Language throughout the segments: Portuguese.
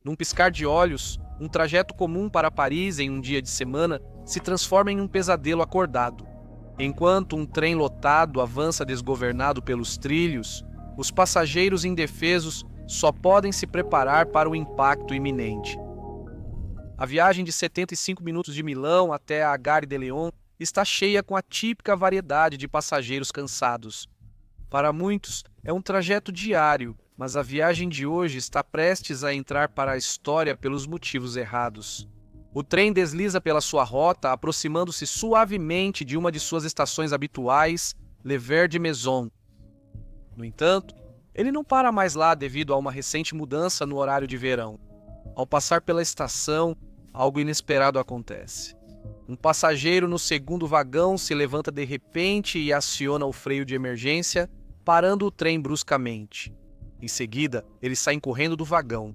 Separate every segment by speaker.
Speaker 1: Num piscar de olhos, um trajeto comum para Paris em um dia de semana se transforma em um pesadelo acordado. Enquanto um trem lotado avança desgovernado pelos trilhos, os passageiros indefesos só podem se preparar para o impacto iminente. A viagem de 75 minutos de Milão até a Gare de Lyon está cheia com a típica variedade de passageiros cansados. Para muitos, é um trajeto diário, mas a viagem de hoje está prestes a entrar para a história pelos motivos errados. O trem desliza pela sua rota, aproximando-se suavemente de uma de suas estações habituais, Le Ver de Maison. No entanto, ele não para mais lá devido a uma recente mudança no horário de verão. Ao passar pela estação, algo inesperado acontece. Um passageiro no segundo vagão se levanta de repente e aciona o freio de emergência, parando o trem bruscamente. Em seguida, eles saem correndo do vagão.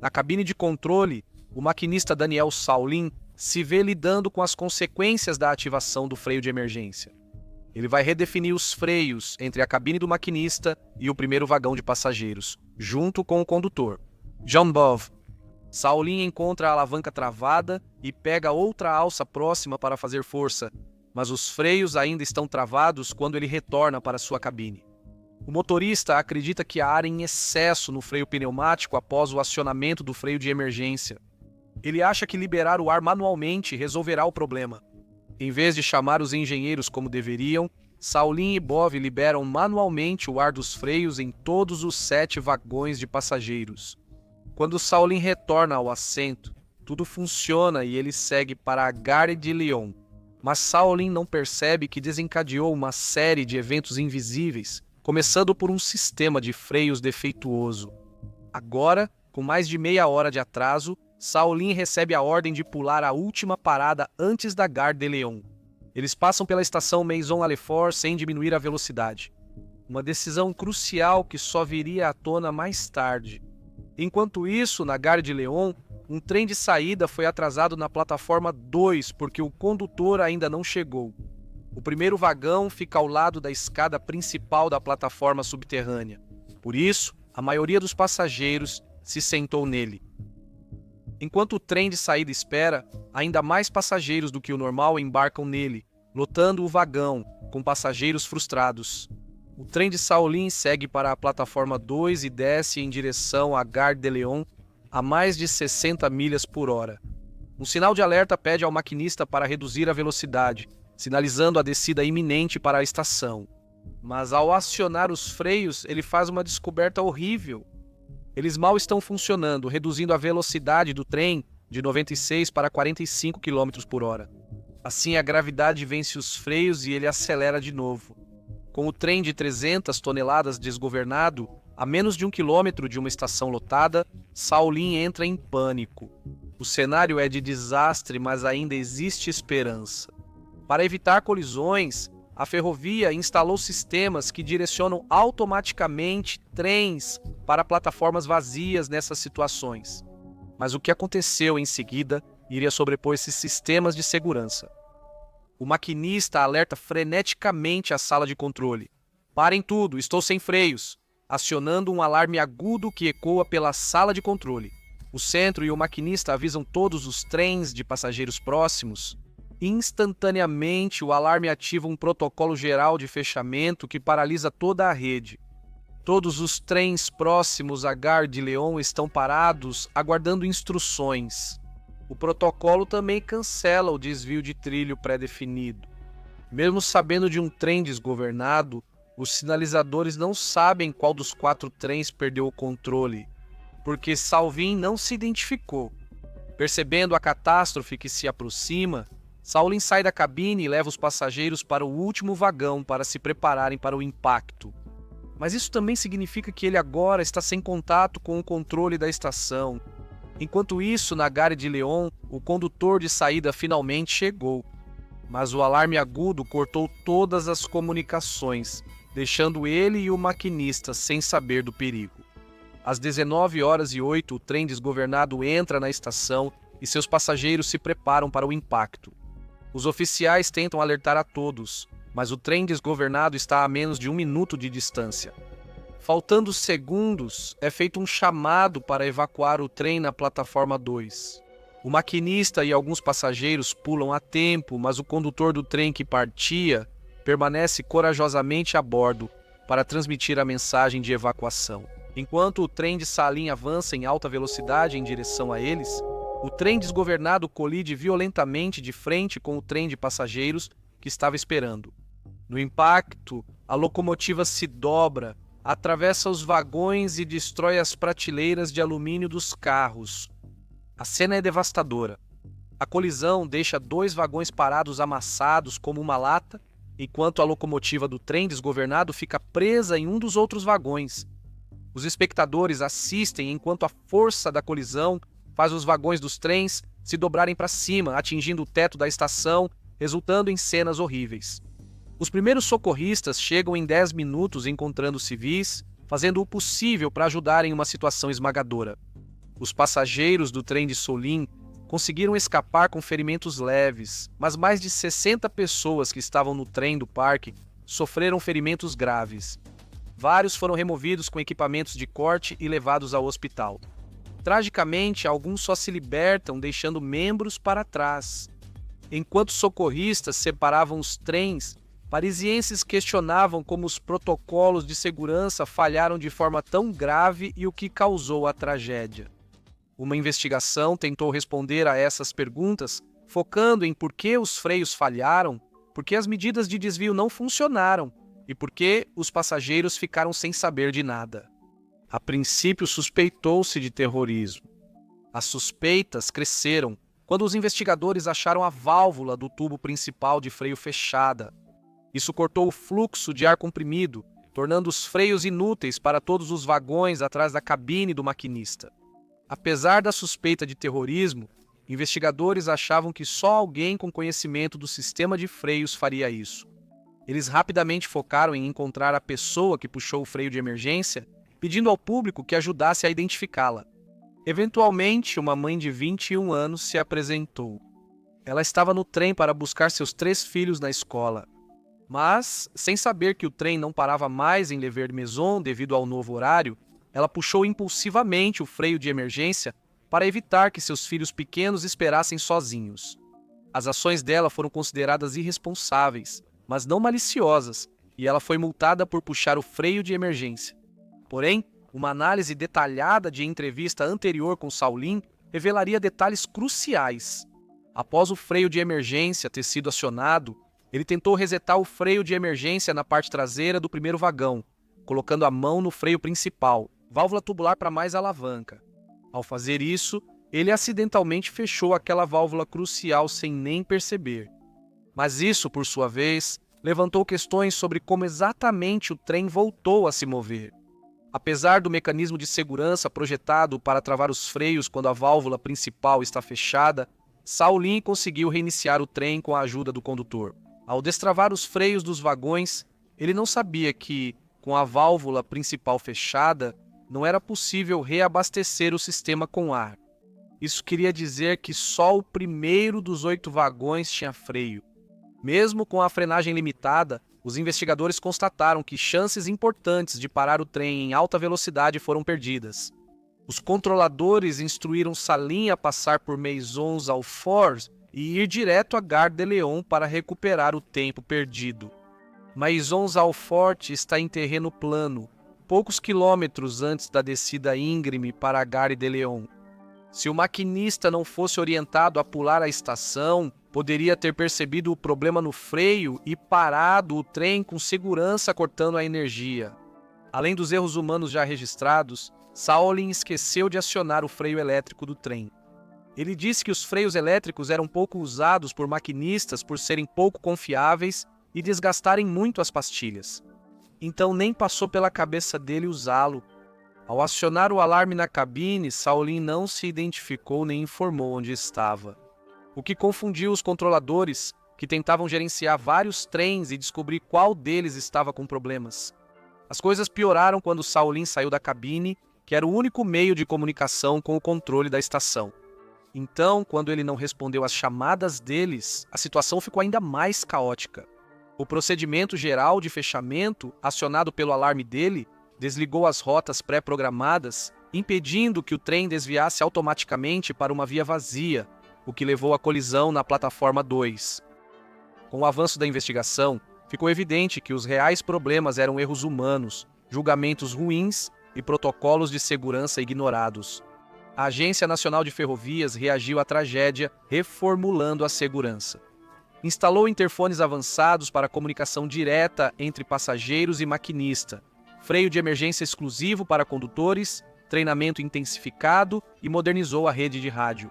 Speaker 1: Na cabine de controle, o maquinista Daniel Saulin se vê lidando com as consequências da ativação do freio de emergência. Ele vai redefinir os freios entre a cabine do maquinista e o primeiro vagão de passageiros, junto com o condutor, Jean Bove. Saulin encontra a alavanca travada e pega outra alça próxima para fazer força, mas os freios ainda estão travados quando ele retorna para sua cabine. O motorista acredita que há ar em excesso no freio pneumático após o acionamento do freio de emergência. Ele acha que liberar o ar manualmente resolverá o problema. Em vez de chamar os engenheiros como deveriam, Saulin e Bove liberam manualmente o ar dos freios em todos os 7 vagões de passageiros. Quando Saulin retorna ao assento, tudo funciona e ele segue para a Gare de Lyon. Mas Saulin não percebe que desencadeou uma série de eventos invisíveis, começando por um sistema de freios defeituoso. Agora, com mais de meia hora de atraso, Saulin recebe a ordem de pular a última parada antes da Gare de Lyon. Eles passam pela estação Maison-Alfort sem diminuir a velocidade. Uma decisão crucial que só viria à tona mais tarde. Enquanto isso, na Gare de Lyon, um trem de saída foi atrasado na plataforma 2 porque o condutor ainda não chegou. O primeiro vagão fica ao lado da escada principal da plataforma subterrânea. Por isso, a maioria dos passageiros se sentou nele. Enquanto o trem de saída espera, ainda mais passageiros do que o normal embarcam nele, lotando o vagão, com passageiros frustrados. O trem de Saulin segue para a plataforma 2 e desce em direção à Gare de Lyon a mais de 60 milhas por hora. Um sinal de alerta pede ao maquinista para reduzir a velocidade, sinalizando a descida iminente para a estação. Mas ao acionar os freios, ele faz uma descoberta horrível. Eles mal estão funcionando, reduzindo a velocidade do trem de 96 para 45 km por hora. Assim, a gravidade vence os freios e ele acelera de novo. Com o trem de 300 toneladas desgovernado, a menos de 1 quilômetro de uma estação lotada, Saulin entra em pânico. O cenário é de desastre, mas ainda existe esperança. Para evitar colisões, a ferrovia instalou sistemas que direcionam automaticamente trens para plataformas vazias nessas situações. Mas o que aconteceu em seguida iria sobrepor esses sistemas de segurança. O maquinista alerta freneticamente a sala de controle. "Parem tudo, estou sem freios", acionando um alarme agudo que ecoa pela sala de controle. O centro e o maquinista avisam todos os trens de passageiros próximos. Instantaneamente, o alarme ativa um protocolo geral de fechamento que paralisa toda a rede. Todos os trens próximos à Gare de Lyon estão parados, aguardando instruções. O protocolo também cancela o desvio de trilho pré-definido. Mesmo sabendo de um trem desgovernado, os sinalizadores não sabem qual dos 4 trens perdeu o controle, porque Saulin não se identificou. Percebendo a catástrofe que se aproxima, Saulin sai da cabine e leva os passageiros para o último vagão para se prepararem para o impacto. Mas isso também significa que ele agora está sem contato com o controle da estação. Enquanto isso, na Gare de Lyon, o condutor de saída finalmente chegou. Mas o alarme agudo cortou todas as comunicações, deixando ele e o maquinista sem saber do perigo. Às 19h08, o trem desgovernado entra na estação e seus passageiros se preparam para o impacto. Os oficiais tentam alertar a todos, mas o trem desgovernado está a menos de 1 minuto de distância. Faltando segundos, é feito um chamado para evacuar o trem na plataforma 2. O maquinista e alguns passageiros pulam a tempo, mas o condutor do trem que partia permanece corajosamente a bordo para transmitir a mensagem de evacuação. Enquanto o trem de Salim avança em alta velocidade em direção a eles, o trem desgovernado colide violentamente de frente com o trem de passageiros que estava esperando. No impacto, a locomotiva se dobra, atravessa os vagões e destrói as prateleiras de alumínio dos carros. A cena é devastadora. A colisão deixa 2 vagões parados amassados como uma lata, enquanto a locomotiva do trem desgovernado fica presa em um dos outros vagões. Os espectadores assistem enquanto a força da colisão faz os vagões dos trens se dobrarem para cima, atingindo o teto da estação, resultando em cenas horríveis. Os primeiros socorristas chegam em 10 minutos encontrando civis, fazendo o possível para ajudar em uma situação esmagadora. Os passageiros do trem de Solim conseguiram escapar com ferimentos leves, mas mais de 60 pessoas que estavam no trem do parque sofreram ferimentos graves. Vários foram removidos com equipamentos de corte e levados ao hospital. Tragicamente, alguns só se libertam deixando membros para trás. Enquanto socorristas separavam os trens, parisienses questionavam como os protocolos de segurança falharam de forma tão grave e o que causou a tragédia. Uma investigação tentou responder a essas perguntas, focando em por que os freios falharam, por que as medidas de desvio não funcionaram e por que os passageiros ficaram sem saber de nada. A princípio suspeitou-se de terrorismo. As suspeitas cresceram quando os investigadores acharam a válvula do tubo principal de freio fechada. Isso cortou o fluxo de ar comprimido, tornando os freios inúteis para todos os vagões atrás da cabine do maquinista. Apesar da suspeita de terrorismo, investigadores achavam que só alguém com conhecimento do sistema de freios faria isso. Eles rapidamente focaram em encontrar a pessoa que puxou o freio de emergência, pedindo ao público que ajudasse a identificá-la. Eventualmente, uma mãe de 21 anos se apresentou. Ela estava no trem para buscar seus 3 filhos na escola. Mas, sem saber que o trem não parava mais em Le Vermezon devido ao novo horário, ela puxou impulsivamente o freio de emergência para evitar que seus filhos pequenos esperassem sozinhos. As ações dela foram consideradas irresponsáveis, mas não maliciosas, e ela foi multada por puxar o freio de emergência. Porém, uma análise detalhada de entrevista anterior com Salim revelaria detalhes cruciais. Após o freio de emergência ter sido acionado, ele tentou resetar o freio de emergência na parte traseira do primeiro vagão, colocando a mão no freio principal, válvula tubular para mais alavanca. Ao fazer isso, ele acidentalmente fechou aquela válvula crucial sem nem perceber. Mas isso, por sua vez, levantou questões sobre como exatamente o trem voltou a se mover. Apesar do mecanismo de segurança projetado para travar os freios quando a válvula principal está fechada, Salim conseguiu reiniciar o trem com a ajuda do condutor. Ao destravar os freios dos vagões, ele não sabia que, com a válvula principal fechada, não era possível reabastecer o sistema com ar. Isso queria dizer que só o primeiro dos 8 vagões tinha freio. Mesmo com a frenagem limitada, os investigadores constataram que chances importantes de parar o trem em alta velocidade foram perdidas. Os controladores instruíram Salim a passar por Maisons Alforts e ir direto a Gare de Lyon para recuperar o tempo perdido. Maisons Alforts está em terreno plano, poucos quilômetros antes da descida íngreme para a Gare de Lyon. Se o maquinista não fosse orientado a pular a estação, poderia ter percebido o problema no freio e parado o trem com segurança cortando a energia. Além dos erros humanos já registrados, Salim esqueceu de acionar o freio elétrico do trem. Ele disse que os freios elétricos eram pouco usados por maquinistas por serem pouco confiáveis e desgastarem muito as pastilhas. Então nem passou pela cabeça dele usá-lo. Ao acionar o alarme na cabine, Salim não se identificou nem informou onde estava. O que confundiu os controladores, que tentavam gerenciar vários trens e descobrir qual deles estava com problemas. As coisas pioraram quando Salim saiu da cabine, que era o único meio de comunicação com o controle da estação. Então, quando ele não respondeu às chamadas deles, a situação ficou ainda mais caótica. O procedimento geral de fechamento, acionado pelo alarme dele, desligou as rotas pré-programadas, impedindo que o trem desviasse automaticamente para uma via vazia, o que levou à colisão na plataforma 2. Com o avanço da investigação, ficou evidente que os reais problemas eram erros humanos, julgamentos ruins e protocolos de segurança ignorados. A Agência Nacional de Ferrovias reagiu à tragédia reformulando a segurança. Instalou interfones avançados para comunicação direta entre passageiros e maquinista, freio de emergência exclusivo para condutores, treinamento intensificado e modernizou a rede de rádio.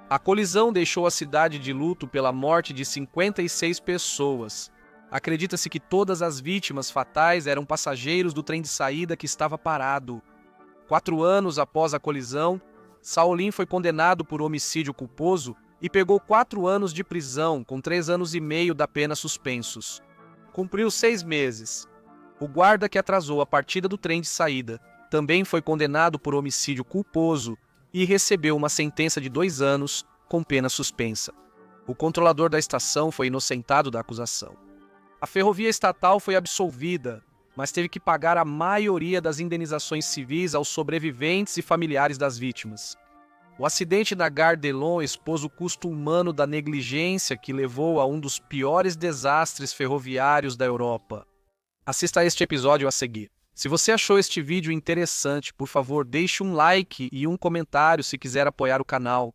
Speaker 1: A colisão deixou a cidade de luto pela morte de 56 pessoas. Acredita-se que todas as vítimas fatais eram passageiros do trem de saída que estava parado. 4 anos após a colisão, Shaolin foi condenado por homicídio culposo e pegou 4 anos de prisão, com 3 anos e meio da pena suspensos. Cumpriu 6 meses. O guarda que atrasou a partida do trem de saída também foi condenado por homicídio culposo e recebeu uma sentença de 2 anos, com pena suspensa. O controlador da estação foi inocentado da acusação. A ferrovia estatal foi absolvida, mas teve que pagar a maioria das indenizações civis aos sobreviventes e familiares das vítimas. O acidente na Gare de Lyon expôs o custo humano da negligência que levou a um dos piores desastres ferroviários da Europa. Assista a este episódio a seguir. Se você achou este vídeo interessante, por favor, deixe um like e um comentário se quiser apoiar o canal.